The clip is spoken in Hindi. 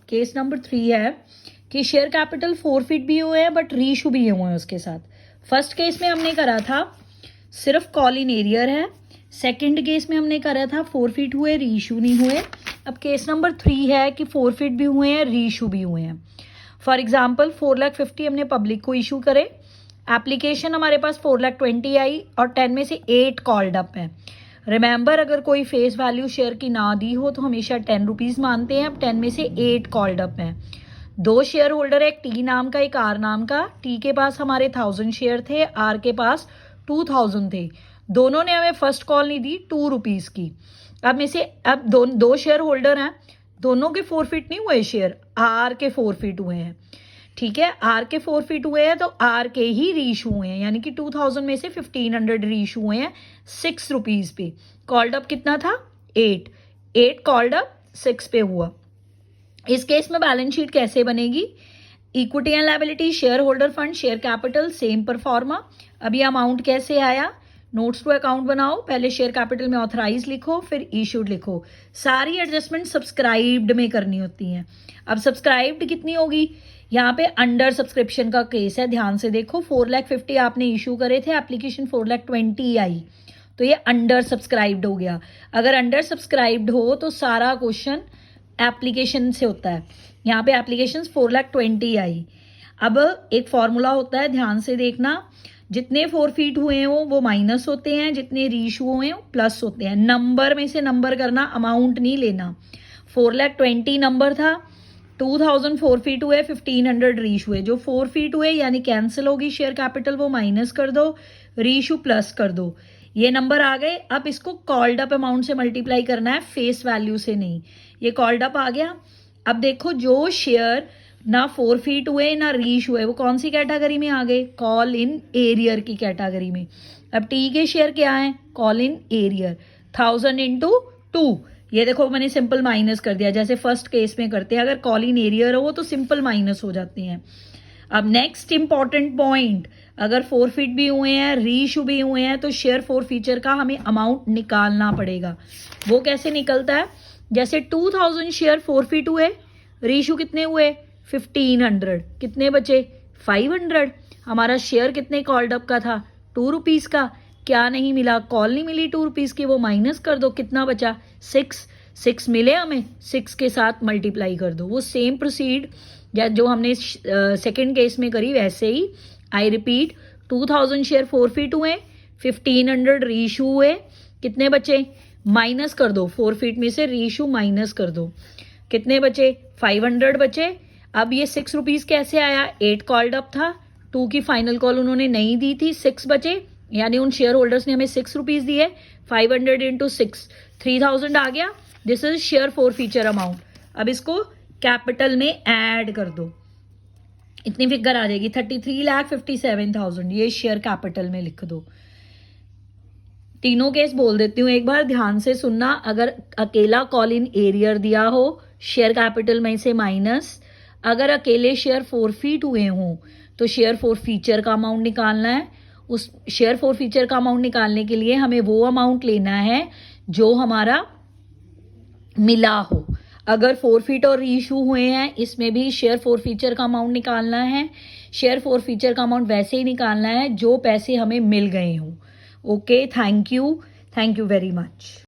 केस नंबर 3 है कि शेयर कैपिटल फोरफिट भी हुए हैं बट रीइशू भी हुए हैं उसके साथ। फर्स्ट केस में हमने करा था सिर्फ कॉल इन एरियर है, सेकंड केस में हमने करा था फोरफिट हुए रीइशू नहीं हुए। अब केस नंबर 3 है कि फोरफिट भी हुए हैं रीइशू भी हुए हैं। फॉर एग्जाम्पल 4,50,000 हमने पब्लिक को इशू करे, एप्लीकेशन हमारे पास 4,20,000 आई और 10 में से 8 कॉल्ड अप है। रिमेंबर अगर कोई फेस वैल्यू शेयर की ना दी हो तो हमेशा 10 रुपीज़ मानते हैं। अब 10 में से 8 कॉल्ड अप हैं। 2 शेयर होल्डर, एक टी नाम का एक आर नाम का। टी के पास हमारे 1000 शेयर थे, आर के पास 2000 थे। दोनों ने हमें फर्स्ट कॉल नहीं दी 2 रुपीज़ की। अब दो शेयर होल्डर हैं, दोनों के फोरफिट नहीं हुए शेयर, आर के फोरफिट हुए हैं। ठीक है, आर के फोरफिट हुए हैं तो आर के ही रीइशू हुए हैं, यानी कि 2000 में से 1500 रीइशू हुए हैं 6 रुपीज़ पे। कॉल्ड अप कितना था? 8 कॉल्ड अप 6 पे हुआ। इस केस में बैलेंस शीट कैसे बनेगी? Equity and liability, share holder fund, share capital same pro forma. अभी अमाउंट कैसे आया? नोट्स टू अकाउंट बनाओ, पहले शेयर कैपिटल में ऑथराइज लिखो, फिर इशूड लिखो। सारी एडजस्टमेंट सब्सक्राइब्ड में करनी होती हैं। अब सब्सक्राइब्ड कितनी होगी? यहाँ पे अंडर सब्सक्रिप्शन का केस है, ध्यान से देखो। 4,50,000 आपने इशू करे थे, एप्लीकेशन 4,20,000 आई, तो ये अंडर सब्सक्राइब्ड हो गया। अगर अंडर सब्सक्राइब्ड हो तो सारा क्वेश्चन एप्लीकेशन से होता है। यहाँ पे एप्लीकेशन 4,20,000 आई। अब एक फॉर्मूला होता है, ध्यान से देखना, जितने फोरफिट हुए हैं वो माइनस होते हैं, जितने रीइशू हुए हैं वो प्लस होते हैं। नंबर में से नंबर करना, अमाउंट नहीं लेना। 4,20,000 नंबर था, 2000 फोरफिट हुए, 1500 रीइशू हुए। जो फोरफिट हुए यानी कैंसिल होगी शेयर कैपिटल, वो माइनस कर दो, रीइशू प्लस कर दो। ये नंबर आ गए। अब इसको कॉल्ड अप अमाउंट से मल्टीप्लाई करना है, फेस वैल्यू से नहीं। ये कॉल्ड अप आ गया। अब देखो जो शेयर ना फोरफिट हुए ना रीइशू हुए वो कौन सी कैटेगरी में आ गए? कॉल इन एरियर की कैटेगरी में। अब टी के शेयर क्या है? Call in arrear. 1000 इंटू 2, ये देखो मैंने सिंपल माइनस कर दिया, जैसे फर्स्ट केस में करते हैं। अगर कॉल इन एरियर हो तो सिंपल माइनस हो जाते हैं। अब नेक्स्ट इंपॉर्टेंट पॉइंट, अगर फोरफिट भी हुए हैं रीइशू भी हुए हैं तो शेयर फोरफीचर का हमें अमाउंट निकालना पड़ेगा। वो कैसे निकलता है? जैसे 2000 शेयर फोरफिट हुए, रीइशू कितने हुए? 1500, कितने बचे? 500। हमारा शेयर कितने कॉल्ड अप का था? 2 रुपीज़ का। क्या नहीं मिला? कॉल नहीं मिली 2 रुपीज़ की, वो माइनस कर दो, कितना बचा? 6 मिले हमें, 6 के साथ मल्टीप्लाई कर दो। वो सेम प्रोसीड या जो हमने सेकंड केस में करी वैसे ही। आई रिपीट, 2000 शेयर फोरफिट हुए, 1500 रीइशू हुए, कितने बचे? माइनस कर दो, फोरफिट में से रीइशू माइनस कर दो, कितने बचे? 500 बचे। अब ये 6 रुपीज़ कैसे आया? 8 कॉल्ड अप था, 2 की फाइनल कॉल उन्होंने नहीं दी थी, 6 बचे, यानी उन शेयर होल्डर्स ने हमें 6 रुपीज़ दिए। 500 इंटू 6, 3000 आ गया। This is share forfeiture amount. अब इसको कैपिटल में ऐड कर दो, इतनी फिगर आ जाएगी, 33,57,000। ये शेयर कैपिटल में लिख दो। तीनों केस बोल देती हूँ एक बार, ध्यान से सुनना। अगर अकेला कॉल इन एरियर दिया हो, शेयर कैपिटल में से माइनस। अगर अकेले शेयर फोरफिट हुए हों तो शेयर फोरफीचर का अमाउंट निकालना है। उस शेयर फोरफीचर का अमाउंट निकालने के लिए हमें वो अमाउंट लेना है जो हमारा मिला हो। अगर फोरफिट और रीइशू हुए हैं, इसमें भी शेयर फोरफीचर का अमाउंट निकालना है। शेयर फोरफीचर का अमाउंट वैसे ही निकालना है जो पैसे हमें मिल गए हों। Okay, thank you very much.